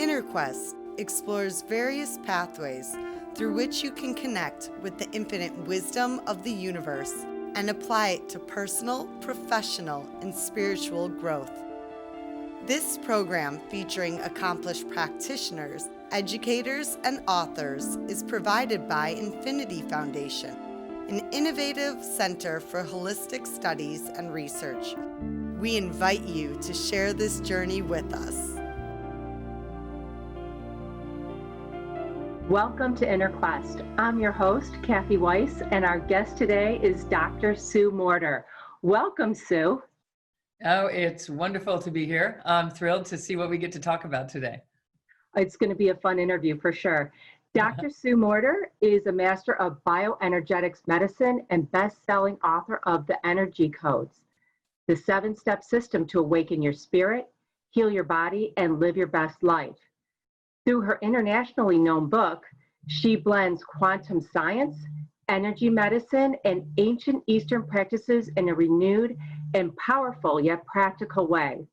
InnerQuest explores various pathways through which you can connect with the infinite wisdom of the universe and apply it to personal, professional, and spiritual growth. This program, featuring accomplished practitioners, educators, and authors, is provided by Infinity Foundation, an innovative center for holistic studies and research. We invite you to share this journey with us. Welcome to InnerQuest. I'm your host, Kathy Weiss, and our guest today is Dr. Sue Morter. Welcome, Sue. Oh, it's wonderful to be here. I'm thrilled to see what we get to talk about today. It's going to be a fun interview for sure. Dr. Sue Morter is a master of bioenergetics medicine and best-selling author of The Energy Codes, the 7-step system to awaken your spirit, heal your body, and live your best life. Through her internationally known book, she blends quantum science, energy medicine, and ancient Eastern practices in a renewed and powerful yet practical way.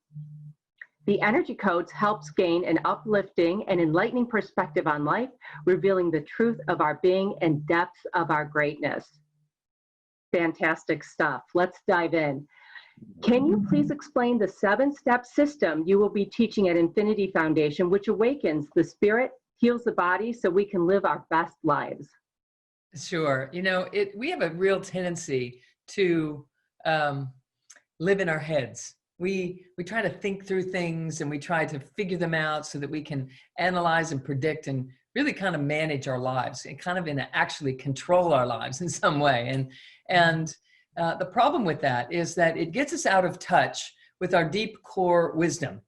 The Energy Codes helps gain an uplifting and enlightening perspective on life, revealing the truth of our being and depths of our greatness. Fantastic stuff. Let's dive in. Can you please explain the 7-step system you will be teaching at Infinity Foundation, which awakens the spirit, heals the body, so we can live our best lives? Sure. You know, we have a real tendency to live in our heads. We try to think through things and we try to figure them out so that we can analyze and predict and really kind of manage our lives and kind of actually control our lives in some way. And the problem with that is that it gets us out of touch with our deep core wisdom.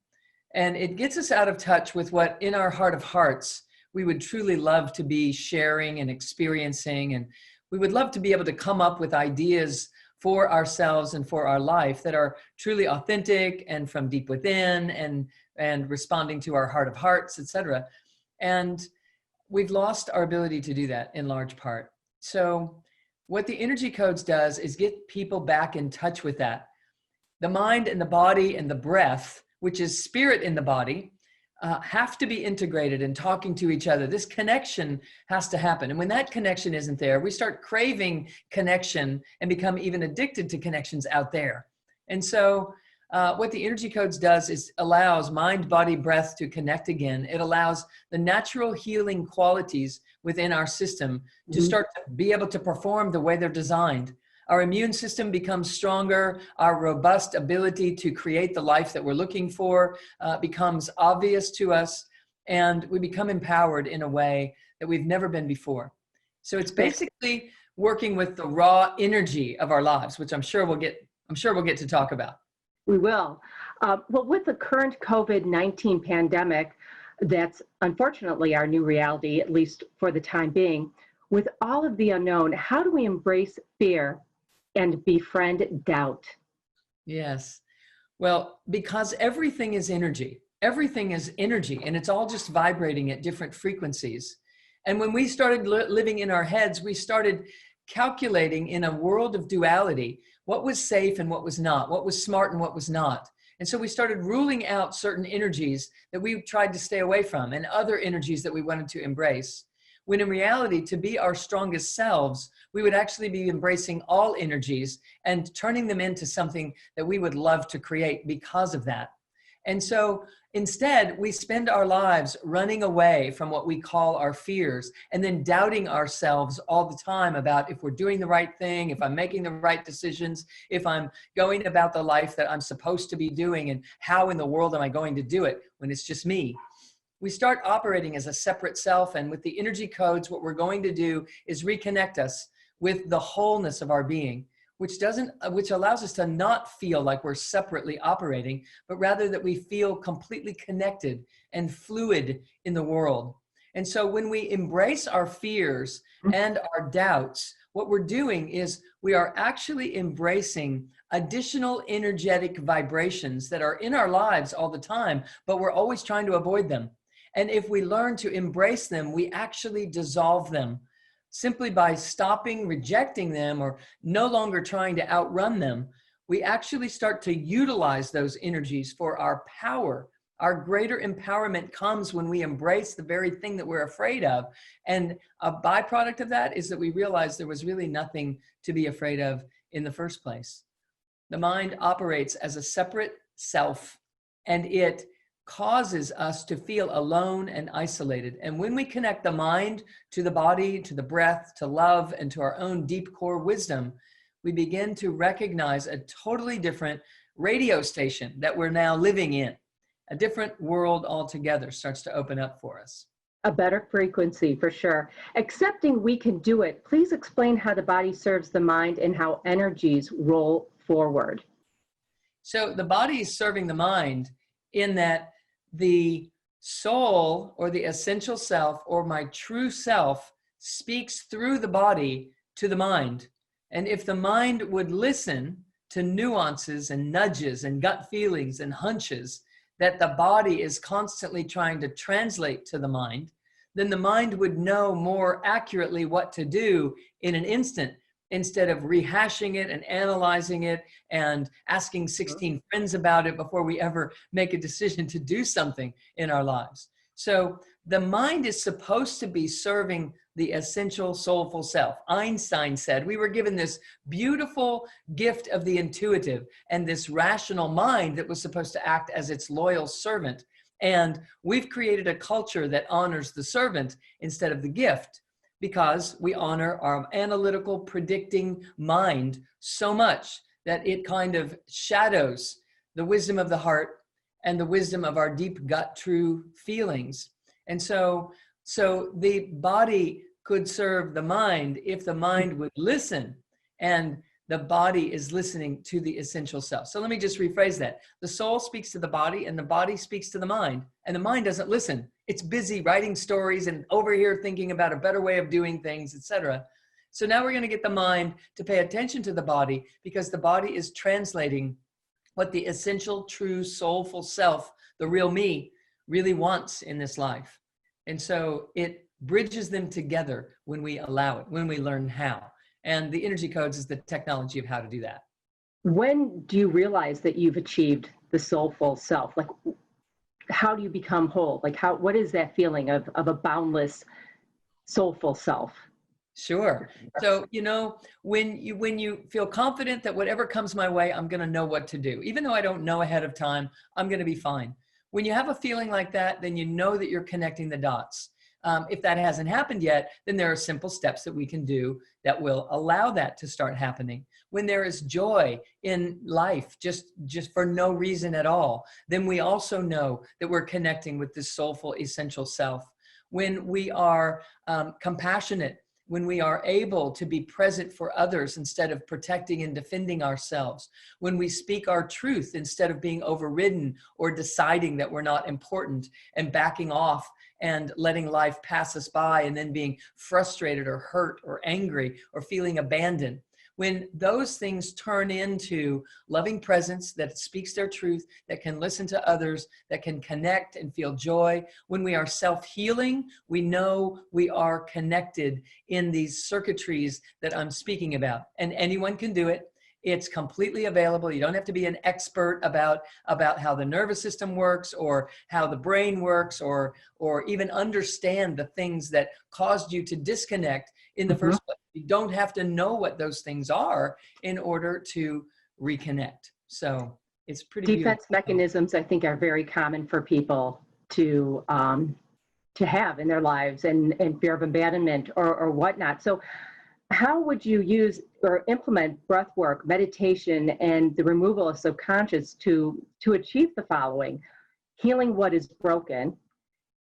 And it gets us out of touch with what in our heart of hearts we would truly love to be sharing and experiencing. And we would love to be able to come up with ideas for ourselves and for our life that are truly authentic and from deep within and responding to our heart of hearts, etc. And we've lost our ability to do that in large part. So what the Energy Codes does is get people back in touch with that. The mind and the body and the breath, which is spirit in the body, have to be integrated and talking to each other. This connection has to happen. And when that connection isn't there, we start craving connection and become even addicted to connections out there. And so what the Energy Codes does is allows mind, body, breath to connect again. It allows the natural healing qualities within our system to start to be able to perform the way they're designed. Our immune system becomes stronger. Our robust ability to create the life that we're looking for becomes obvious to us, and we become empowered in a way that we've never been before. So it's basically working with the raw energy of our lives, which I'm sure we'll get to talk about. We will. Well, with the current COVID-19 pandemic, that's unfortunately our new reality, at least for the time being. With all of the unknown, how do we embrace fear and befriend doubt? Yes. Well, because everything is energy. Everything is energy, and it's all just vibrating at different frequencies. And when we started living in our heads, we started calculating in a world of duality what was safe and what was not, what was smart and what was not. And so we started ruling out certain energies that we tried to stay away from and other energies that we wanted to embrace. When in reality, to be our strongest selves, we would actually be embracing all energies and turning them into something that we would love to create because of that. And so instead, we spend our lives running away from what we call our fears and then doubting ourselves all the time about if we're doing the right thing, if I'm making the right decisions, if I'm going about the life that I'm supposed to be doing, and how in the world am I going to do it when it's just me. We start operating as a separate self, and with the Energy Codes, what we're going to do is reconnect us with the wholeness of our being, which allows us to not feel like we're separately operating, but rather that we feel completely connected and fluid in the world. And so when we embrace our fears and our doubts, what we're doing is we are actually embracing additional energetic vibrations that are in our lives all the time, but we're always trying to avoid them. And if we learn to embrace them, we actually dissolve them simply by stopping rejecting them or no longer trying to outrun them. We actually start to utilize those energies for our power, Our greater empowerment comes when we embrace the very thing that we're afraid of. And a byproduct of that is that we realize there was really nothing to be afraid of in the first place. The mind operates as a separate self, and it causes us to feel alone and isolated. And when we connect the mind to the body, to the breath, to love, and to our own deep core wisdom, we begin to recognize a totally different radio station that we're now living in. A different world altogether starts to open up for us. A better frequency, for sure. Accepting we can do it, please explain how the body serves the mind and how energies roll forward. So the body is serving the mind in that the soul, or the essential self, or my true self, speaks through the body to the mind. And if the mind would listen to nuances and nudges and gut feelings and hunches that the body is constantly trying to translate to the mind, then the mind would know more accurately what to do in an instant, instead of rehashing it and analyzing it and asking 16 friends about it before we ever make a decision to do something in our lives. So the mind is supposed to be serving the essential soulful self. Einstein said we were given this beautiful gift of the intuitive and this rational mind that was supposed to act as its loyal servant. And we've created a culture that honors the servant instead of the gift, because we honor our analytical, predicting mind so much that it kind of shadows the wisdom of the heart and the wisdom of our deep gut true feelings. And so the body could serve the mind if the mind would listen, and the body is listening to the essential self. So let me just rephrase that. The soul speaks to the body, and the body speaks to the mind, and the mind doesn't listen. It's busy writing stories and over here thinking about a better way of doing things, etc. So now we're going to get the mind to pay attention to the body, because the body is translating what the essential, true, soulful self, the real me, really wants in this life. And so it bridges them together when we allow it, when we learn how. And the energy codes is the technology of how to do that. When do you realize that you've achieved the soulful self? Like, how do you become whole? Like, what is that feeling of a boundless, soulful self? Sure. So, when you feel confident that whatever comes my way, I'm going to know what to do. Even though I don't know ahead of time, I'm going to be fine. When you have a feeling like that, then you know that you're connecting the dots. If that hasn't happened yet, then there are simple steps that we can do that will allow that to start happening. When there is joy in life, just for no reason at all, then we also know that we're connecting with this soulful, essential self. When we are compassionate, when we are able to be present for others instead of protecting and defending ourselves, when we speak our truth instead of being overridden or deciding that we're not important and backing off and letting life pass us by and then being frustrated or hurt or angry or feeling abandoned. When those things turn into loving presence that speaks their truth, that can listen to others, that can connect and feel joy. When we are self-healing, we know we are connected in these circuitries that I'm speaking about. And anyone can do it. It's completely available. You don't have to be an expert about how the nervous system works or how the brain works or even understand the things that caused you to disconnect in the first place. You don't have to know what those things are in order to reconnect. So it's pretty Defense mechanisms, I think, are very common for people to have in their lives, and fear of abandonment or whatnot. So how would you use or implement breath work, meditation, and the removal of subconscious to achieve the following: healing what is broken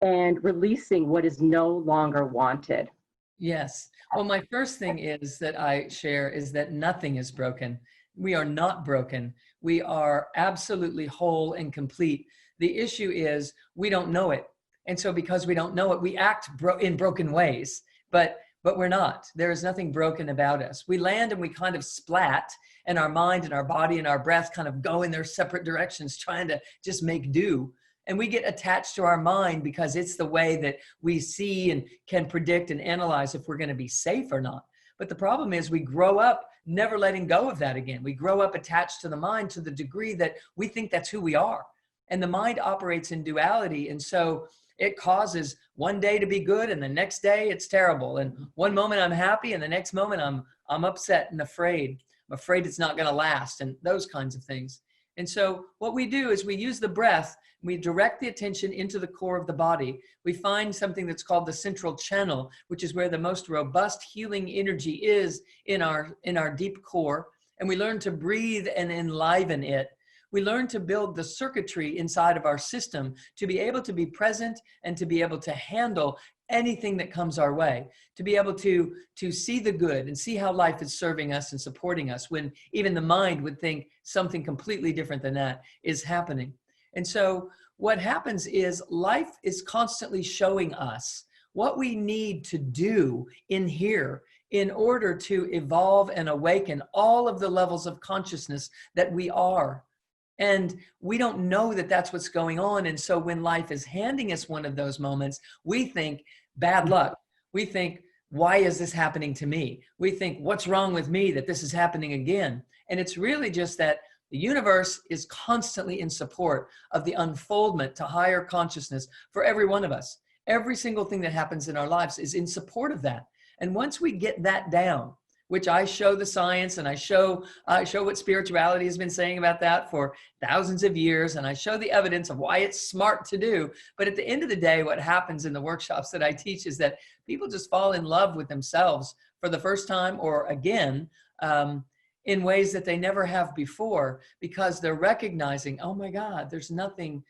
and releasing what is no longer wanted? Yes. Well, my first thing is that I share is that nothing is broken. We are not broken. We are absolutely whole and complete. The issue is we don't know it. And so because we don't know it, we act in broken ways, but we're not. There is nothing broken about us. We land and we kind of splat, and our mind and our body and our breath kind of go in their separate directions, trying to just make do. And we get attached to our mind because it's the way that we see and can predict and analyze if we're going to be safe or not. But the problem is we grow up never letting go of that again. We grow up attached to the mind to the degree that we think that's who we are. And the mind operates in duality. And so it causes one day to be good and the next day it's terrible. And one moment I'm happy and the next moment I'm upset and afraid. I'm afraid it's not going to last, and those kinds of things. And so what we do is we use the breath, we direct the attention into the core of the body. We find something that's called the central channel, which is where the most robust healing energy is in our deep core. And we learn to breathe and enliven it. We learn to build the circuitry inside of our system to be able to be present and to be able to handle anything that comes our way, to be able to see the good and see how life is serving us and supporting us when even the mind would think something completely different than that is happening. And so what happens is life is constantly showing us what we need to do in here in order to evolve and awaken all of the levels of consciousness that we are. And we don't know that that's what's going on. And so when life is handing us one of those moments, we think bad luck. We think, why is this happening to me? We think, what's wrong with me that this is happening again? And it's really just that the universe is constantly in support of the unfoldment to higher consciousness for every one of us. Every single thing that happens in our lives is in support of that. And once we get that down, which I show the science and I show what spirituality has been saying about that for thousands of years, and I show the evidence of why it's smart to do. But at the end of the day, what happens in the workshops that I teach is that people just fall in love with themselves for the first time or again, in ways that they never have before, because they're recognizing, oh my God, there's nothing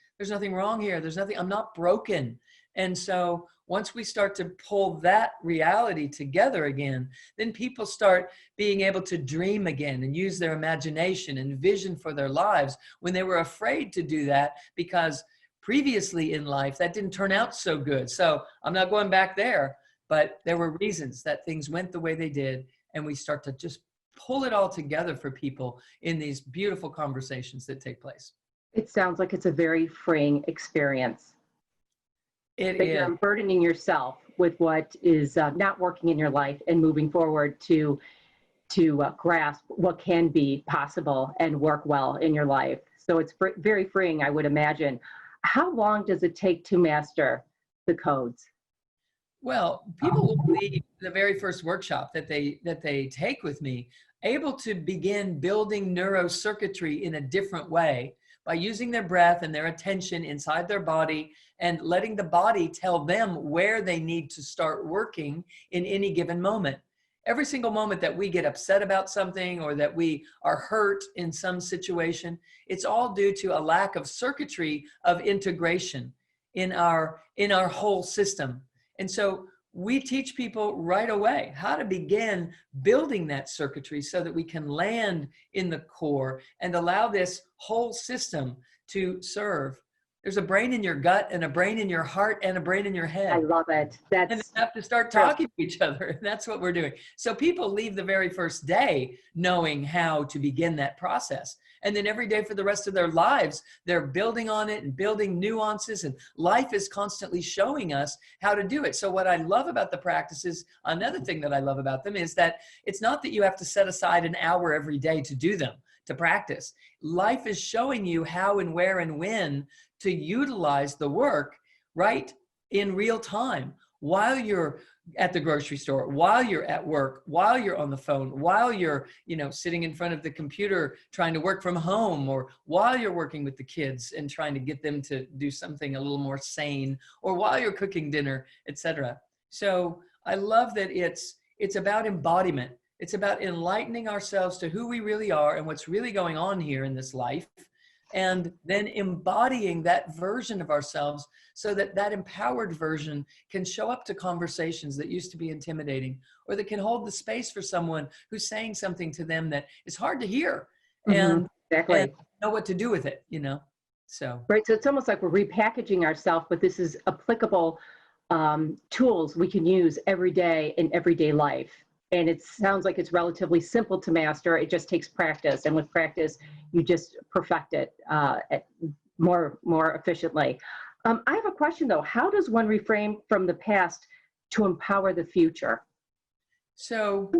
wrong here. I'm not broken. And so once we start to pull that reality together again, then people start being able to dream again and use their imagination and vision for their lives when they were afraid to do that because previously in life that didn't turn out so good. So I'm not going back there, but there were reasons that things went the way they did, and we start to just pull it all together for people in these beautiful conversations that take place. It sounds like it's a very freeing experience. It that is. You're unburdening yourself with what is not working in your life and moving forward to grasp what can be possible and work well in your life. So it's very freeing, I would imagine. How long does it take to master the codes? Well, people will leave the very first workshop that they take with me able to begin building neurocircuitry in a different way by using their breath and their attention inside their body and letting the body tell them where they need to start working in any given moment. Every single moment that we get upset about something or that we are hurt in some situation, it's all due to a lack of circuitry of integration in our whole system. And so we teach people right away how to begin building that circuitry so that we can land in the core and allow this whole system to serve. There's a brain in your gut and a brain in your heart and a brain in your head. I love it. And they have to start talking to each other. And that's what we're doing. So people leave the very first day knowing how to begin that process. And then every day for the rest of their lives, they're building on it and building nuances, and life is constantly showing us how to do it. So what I love about the practices, another thing that I love about them is that it's not that you have to set aside an hour every day to do them, to practice. Life is showing you how and where and when to utilize the work right in real time while you're at the grocery store, while you're at work, while you're on the phone, while you're, sitting in front of the computer trying to work from home, or while you're working with the kids and trying to get them to do something a little more sane, or while you're cooking dinner, etc. So I love that it's about embodiment. It's about enlightening ourselves to who we really are and what's really going on here in this life, and then embodying that version of ourselves so that that empowered version can show up to conversations that used to be intimidating, or that can hold the space for someone who's saying something to them that is hard to hear and know what to do with it, so. Right, so it's almost like we're repackaging ourselves, but this is applicable tools we can use every day in everyday life. And it sounds like it's relatively simple to master. It just takes practice. And with practice, you just perfect it more efficiently. I have a question, though. How does one reframe from the past to empower the future? So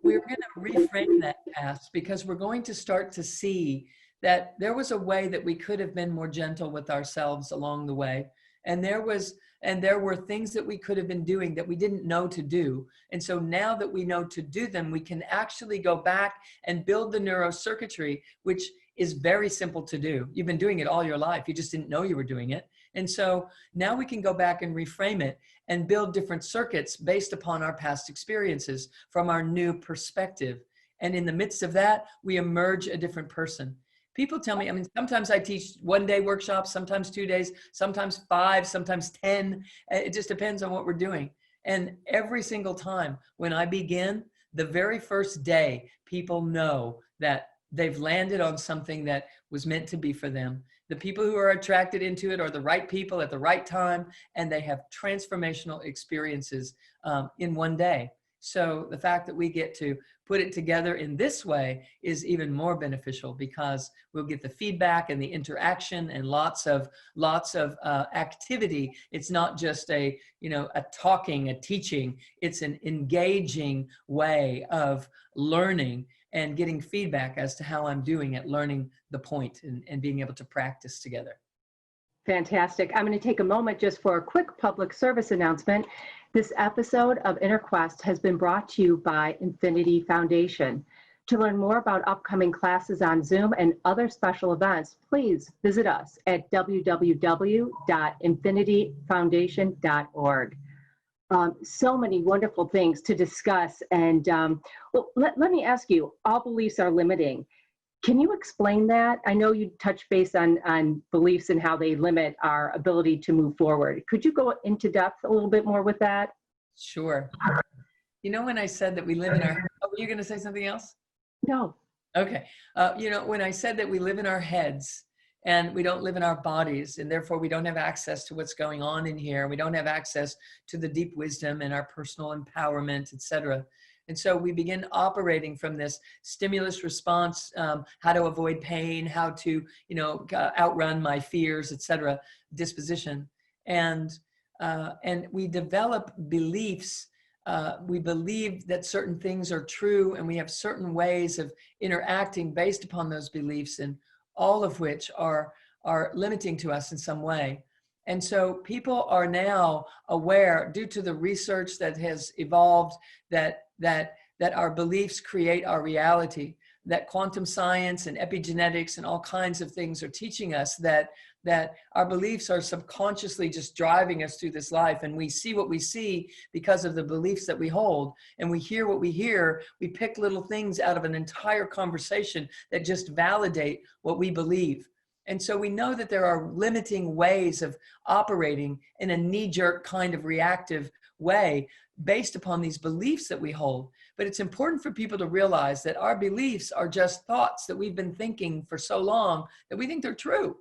we're going to reframe that past because we're going to start to see that there was a way that we could have been more gentle with ourselves along the way. And there were things that we could have been doing that we didn't know to do. And so now that we know to do them, we can actually go back and build the neurocircuitry, which is very simple to do. You've been doing it all your life. You just didn't know you were doing it. And so now we can go back and reframe it and build different circuits based upon our past experiences from our new perspective. And in the midst of that, we emerge a different person. People tell me, I mean, sometimes I teach 1-day workshops, sometimes 2 days, sometimes 5, sometimes 10. It just depends on what we're doing. And every single time when I begin, the very first day, people know that they've landed on something that was meant to be for them. The people who are attracted into it are the right people at the right time, and they have transformational experiences in 1 day. So the fact that we get to put it together in this way is even more beneficial, because we'll get the feedback and the interaction and lots of activity. It's not just a talking, a teaching. It's an engaging way of learning and getting feedback as to how I'm doing at learning the point and being able to practice together. Fantastic. I'm going to take a moment just for a quick public service announcement. This episode of Inner Quest has been brought to you by Infinity Foundation. To learn more about upcoming classes on Zoom and other special events, please visit us at www.infinityfoundation.org. So many wonderful things to discuss. And let me ask you, all beliefs are limiting. Can you explain that? I know you touched base on beliefs and how they limit our ability to move forward. Could you go into depth a little bit more with that? Sure. You know, when I said that we live in our, oh, were you going to say something else? No. Okay. When I said that we live in our heads and we don't live in our bodies, and therefore we don't have access to what's going on in here, we don't have access to the deep wisdom and our personal empowerment, etc. And so we begin operating from this stimulus response, how to avoid pain, how to, outrun my fears, etc. disposition. And we develop beliefs. We believe that certain things are true, and we have certain ways of interacting based upon those beliefs, and all of which are limiting to us in some way. And so people are now aware, due to the research that has evolved, that our beliefs create our reality, that quantum science and epigenetics and all kinds of things are teaching us that our beliefs are subconsciously just driving us through this life, and we see what we see because of the beliefs that we hold, and we hear what we hear. We pick little things out of an entire conversation that just validate what we believe. And so we know that there are limiting ways of operating in a knee-jerk kind of reactive way based upon these beliefs that we hold. But it's important for people to realize that our beliefs are just thoughts that we've been thinking for so long that we think they're true.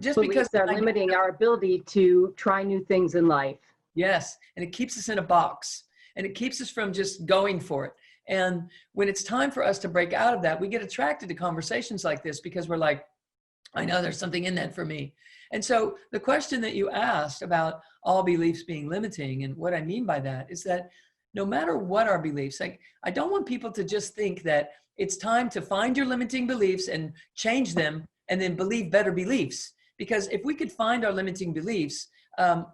Just because they're limiting our ability to try new things in life. Yes, and it keeps us in a box, and it keeps us from just going for it. And when it's time for us to break out of that, we get attracted to conversations like this because we're like, I know there's something in that for me. And so the question that you asked about all beliefs being limiting, and what I mean by that is that no matter what our beliefs, like, I don't want people to just think that it's time to find your limiting beliefs and change them and then believe better beliefs. Because if we could find our limiting beliefs,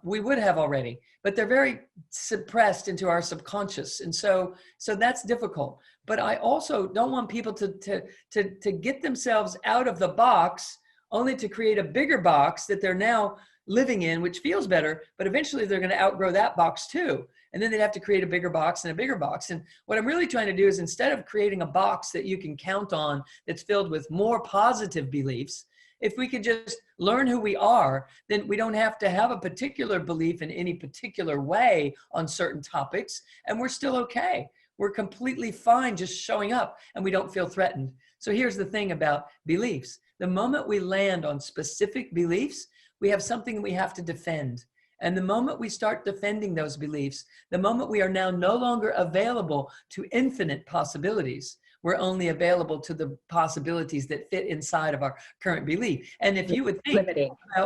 we would have already, but they're very suppressed into our subconscious. And so that's difficult. But I also don't want people to get themselves out of the box only to create a bigger box that they're now living in, which feels better, but eventually they're going to outgrow that box too. And then they'd have to create a bigger box and a bigger box. And what I'm really trying to do is, instead of creating a box that you can count on that's filled with more positive beliefs, if we could just learn who we are, then we don't have to have a particular belief in any particular way on certain topics, and we're still okay. We're completely fine just showing up, and we don't feel threatened. So here's the thing about beliefs. The moment we land on specific beliefs, we have something we have to defend. And the moment we start defending those beliefs, the moment we are now no longer available to infinite possibilities, we're only available to the possibilities that fit inside of our current belief. And if you would think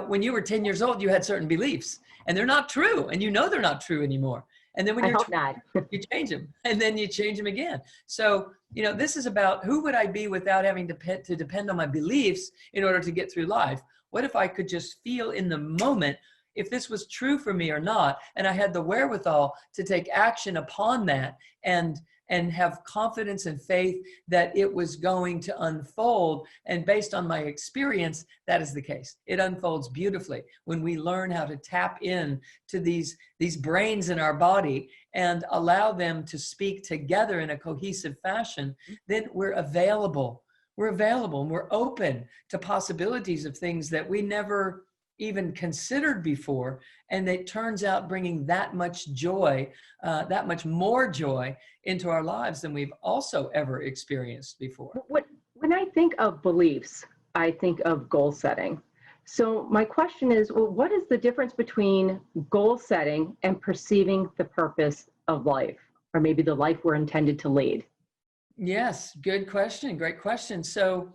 when you were 10 years old, you had certain beliefs, and they're not true, and you know they're not true anymore. And then when I you're hope not. you change them, and then you change them again. So, this is about who would I be without having to depend on my beliefs in order to get through life? What if I could just feel in the moment if this was true for me or not, and I had the wherewithal to take action upon that and have confidence and faith that it was going to unfold. And based on my experience, that is the case. It unfolds beautifully when we learn how to tap in to these brains in our body and allow them to speak together in a cohesive fashion. Then we're available. We're available and we're open to possibilities of things that we never even considered before. And it turns out bringing that much joy, that much more joy into our lives than we've also ever experienced before. When I think of beliefs, I think of goal setting. So my question is, well, what is the difference between goal setting and perceiving the purpose of life, or maybe the life we're intended to lead? Yes, good question. Great question. So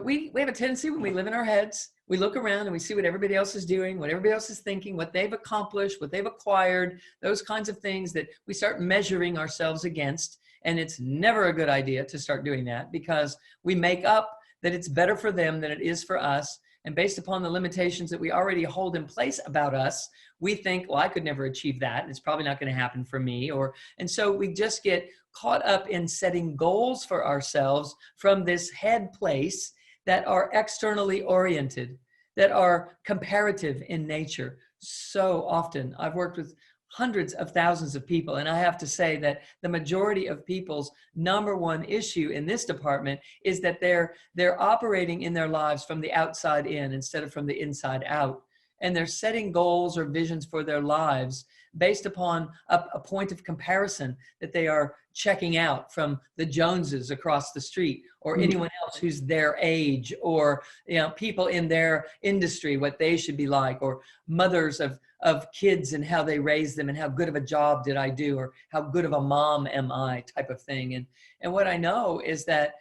we have a tendency when we live in our heads, we look around and we see what everybody else is doing, what everybody else is thinking, what they've accomplished, what they've acquired, those kinds of things that we start measuring ourselves against. And it's never a good idea to start doing that because we make up that it's better for them than it is for us. And based upon the limitations that we already hold in place about us, we think, well, I could never achieve that. It's probably not going to happen for me. And so we just get caught up in setting goals for ourselves from this head place that are externally oriented, that are comparative in nature. So often I've worked with hundreds of thousands of people, and I have to say that the majority of people's number one issue in this department is that they're operating in their lives from the outside in instead of from the inside out. And they're setting goals or visions for their lives based upon a point of comparison that they are checking out from the Joneses across the street or anyone else who's their age, or people in their industry, what they should be like, or mothers of kids and how they raise them and how good of a job did I do, or how good of a mom am I, type of thing. And what I know is that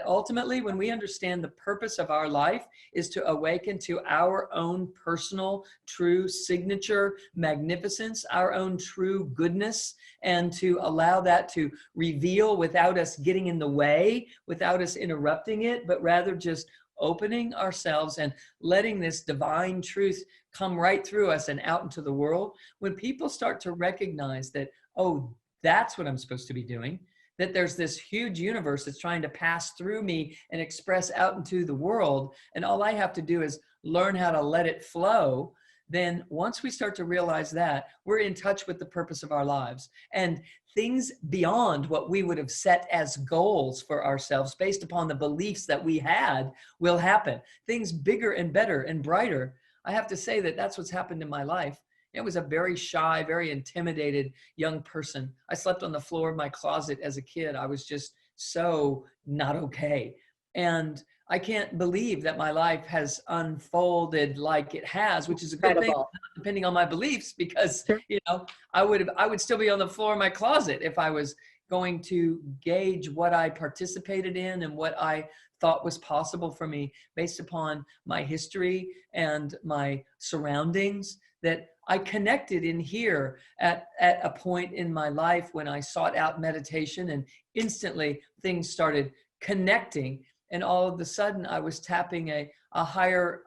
ultimately when we understand the purpose of our life is to awaken to our own personal true signature magnificence, our own true goodness, and to allow that to reveal without us getting in the way, without us interrupting it, but rather just opening ourselves and letting this divine truth come right through us and out into the world. When people start to recognize that, oh, that's what I'm supposed to be doing, that there's this huge universe that's trying to pass through me and express out into the world, and all I have to do is learn how to let it flow, then once we start to realize that, we're in touch with the purpose of our lives. And things beyond what we would have set as goals for ourselves based upon the beliefs that we had will happen. Things bigger and better and brighter. I have to say that that's what's happened in my life. I was a very shy, very intimidated young person. I slept on the floor of my closet as a kid. I was just so not okay. And I can't believe that my life has unfolded like it has, which is a good thing, depending on my beliefs, because, I would still be on the floor of my closet if I was going to gauge what I participated in and what I thought was possible for me based upon my history and my surroundings. That I connected in here at a point in my life when I sought out meditation, and instantly things started connecting. And all of a sudden I was tapping a higher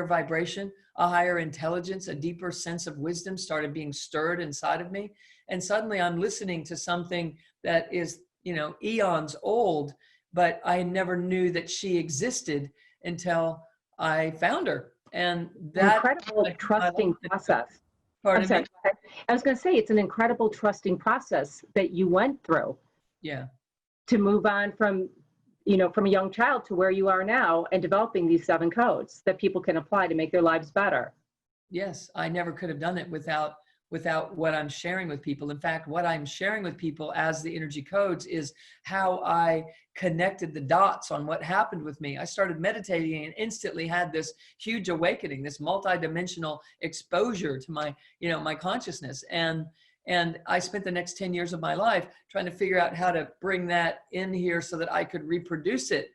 vibration, a higher intelligence, a deeper sense of wisdom started being stirred inside of me. And suddenly I'm listening to something that is, eons old, but I never knew that she existed until I found her. And that incredible trusting process. Pardon me? I was going to say, it's an incredible trusting process that you went through. Yeah. To move on from a young child to where you are now and developing these 7 codes that people can apply to make their lives better. Yes, I never could have done it without what I'm sharing with people. In fact, what I'm sharing with people as the energy codes is how I connected the dots on what happened with me. I started meditating and instantly had this huge awakening, this multidimensional exposure to my consciousness. And I spent the next 10 years of my life trying to figure out how to bring that in here so that I could reproduce it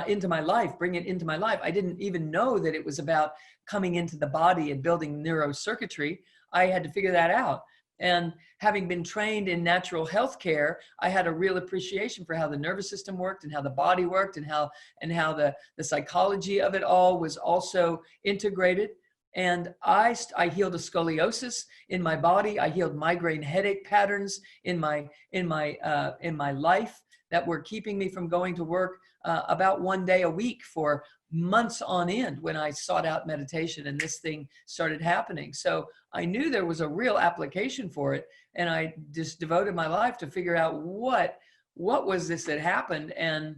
into my life, bring it into my life. I didn't even know that it was about coming into the body and building neurocircuitry. I had to figure that out. And having been trained in natural health care, I had a real appreciation for how the nervous system worked and how the body worked and how the psychology of it all was also integrated. And I healed a scoliosis in my body. I healed migraine headache patterns in my life that were keeping me from going to work about 1 day a week for months on end when I sought out meditation and this thing started happening. So I knew there was a real application for it. And I just devoted my life to figure out what was this that happened and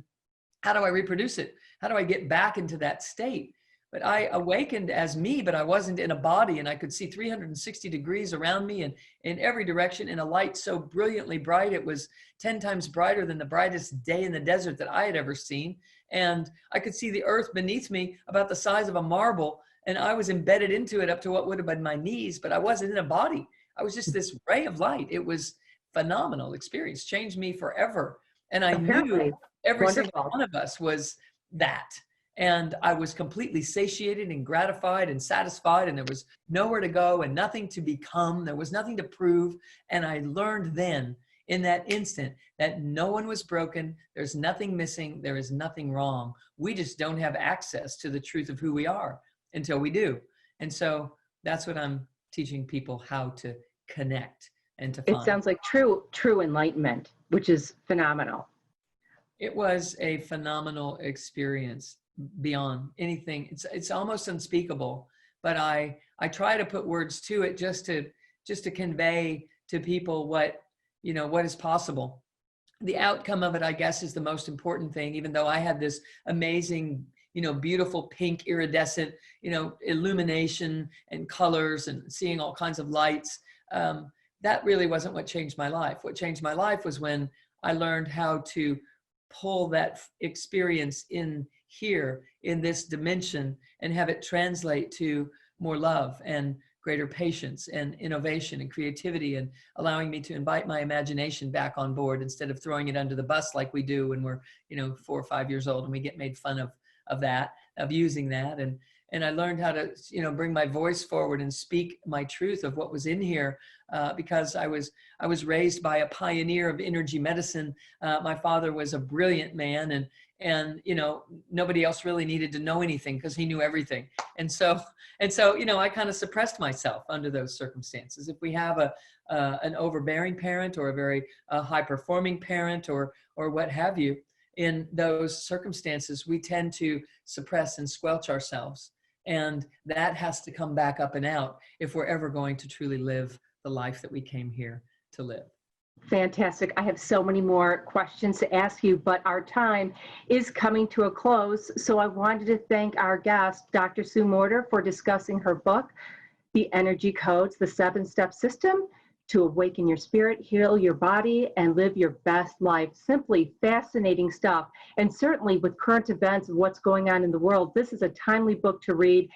how do I reproduce it? How do I get back into that state? But I awakened as me, but I wasn't in a body, and I could see 360 degrees around me and in every direction in a light so brilliantly bright. It was 10 times brighter than the brightest day in the desert that I had ever seen. And I could see the earth beneath me about the size of a marble, and I was embedded into it up to what would have been my knees, but I wasn't in a body. I was just this ray of light. It was phenomenal experience, changed me forever. And I Apparently. knew every Wonderful. single one of us was that. And I was completely satiated and gratified and satisfied, and there was nowhere to go and nothing to become. There was nothing to prove. And I learned then in that instant that no one was broken. There's nothing missing. There is nothing wrong. We just don't have access to the truth of who we are until we do. And so that's what I'm teaching people, how to connect and to find. It sounds like true enlightenment, which is phenomenal. It was a phenomenal experience beyond anything. It's almost unspeakable, but I try to put words to it just to convey to people what is possible. The outcome of it, I guess, is the most important thing, even though I had this amazing, beautiful pink iridescent, illumination and colors and seeing all kinds of lights. That really wasn't what changed my life. What changed my life was when I learned how to pull that experience in here in this dimension and have it translate to more love and greater patience and innovation and creativity, and allowing me to invite my imagination back on board instead of throwing it under the bus like we do when we're 4 or 5 years old and we get made fun of using that. And I learned how to bring my voice forward and speak my truth of what was in here, because I was raised by a pioneer of energy medicine. My father was a brilliant man, and nobody else really needed to know anything because he knew everything. And so I kind of suppressed myself under those circumstances. If we have an overbearing parent or a very high performing parent or what have you, in those circumstances, we tend to suppress and squelch ourselves. And that has to come back up and out if we're ever going to truly live the life that we came here to live. Fantastic. I have so many more questions to ask you, but our time is coming to a close. So I wanted to thank our guest, Dr. Sue Morter, for discussing her book, The Energy Codes, the 7-Step System to Awaken Your Spirit, Heal Your Body, and Live Your Best Life. Simply fascinating stuff. And certainly with current events of what's going on in the world, this is a timely book to read.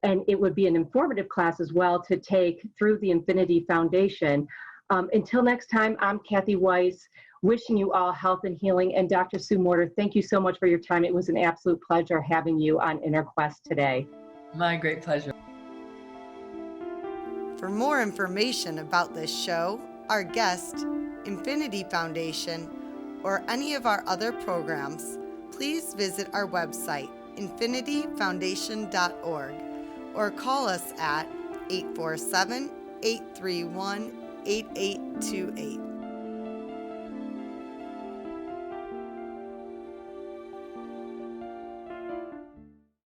And it would be an informative class as well to take through the Infinity Foundation. Until next time, I'm Kathy Weiss, wishing you all health and healing. And Dr. Sue Morter, thank you so much for your time. It was an absolute pleasure having you on Inner Quest today. My great pleasure. For more information about this show, our guest, Infinity Foundation, or any of our other programs, please visit our website, infinityfoundation.org, or call us at 847-831-8828.